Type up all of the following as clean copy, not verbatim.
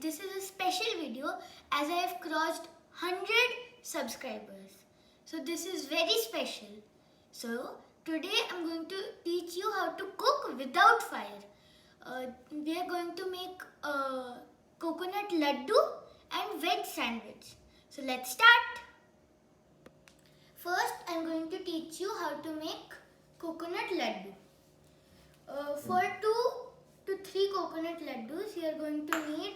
this is a special video as I have crossed 100 subscribers. So this is very special. So today I'm going to teach you how to cook without fire. We are going to make a coconut laddu and veg sandwich. So let's start. First I'm going to teach you how to make coconut laddu. For 2 to 3 coconut laddus, you are going to need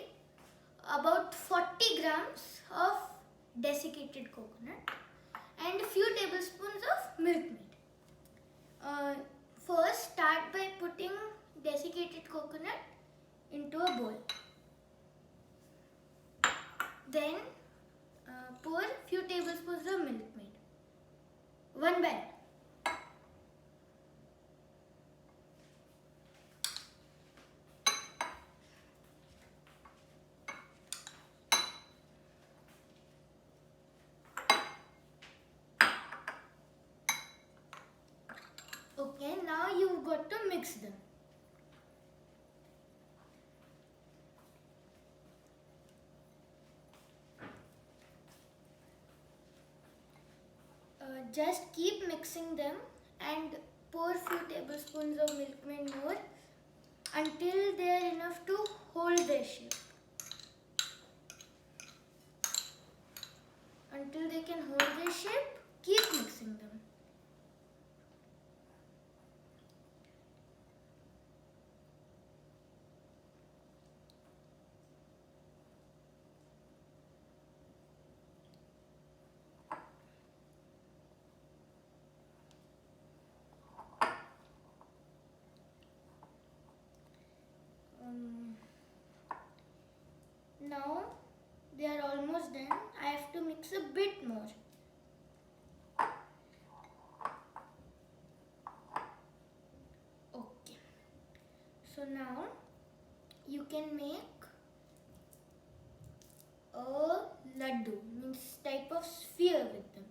about 40 grams of desiccated coconut and a few tablespoons of milk maid. First, start by putting desiccated coconut into a bowl. Then, pour few tablespoons of milk maid. 1 barrel. Okay, now you've got to mix them. Just keep mixing them and pour few tablespoons of milk maid more until they are enough to hold their shape. Until they can hold their shape, keep mixing them. Now they are almost done. I have to mix a bit more. Okay. So now you can make a laddu, means type of sphere with them.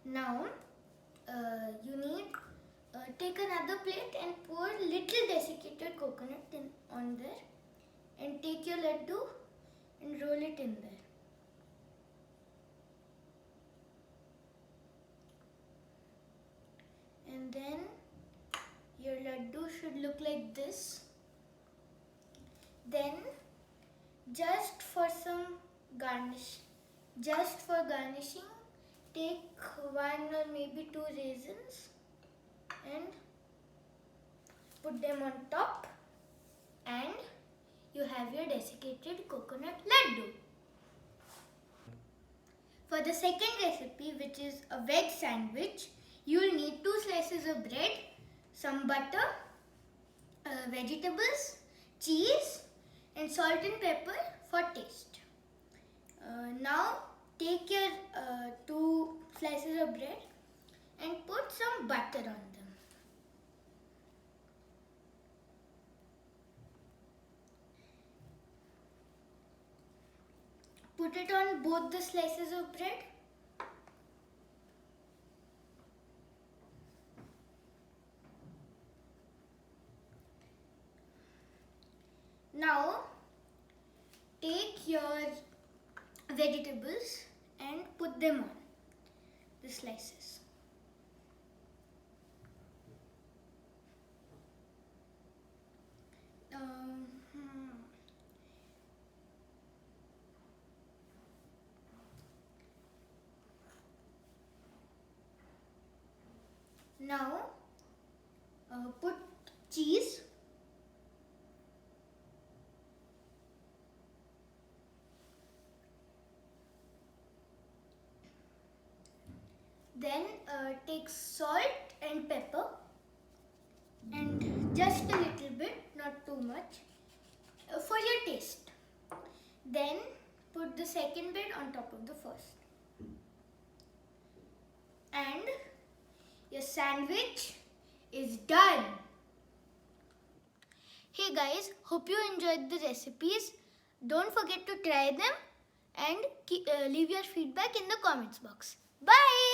Now you need take another plate and pour little desiccated coconut on there and take your laddu and roll it in there. And then your laddu should look like this. Then just for garnishing, take 1 or maybe 2 raisins and put them on top, and you have your desiccated coconut laddu. For the second recipe, which is a veg sandwich, you will need 2 slices of bread, some butter, vegetables, cheese and salt and pepper for taste. Now take your 2 slices of bread and put some butter on them. Put it on both the slices of bread. Now take your vegetables and put them on the slices. Now put cheese. Then take salt and pepper and just a little bit, not too much, for your taste. Then put the second bit on top of the first. And your sandwich is done. Hey guys, hope you enjoyed the recipes. Don't forget to try them and leave your feedback in the comments box. Bye!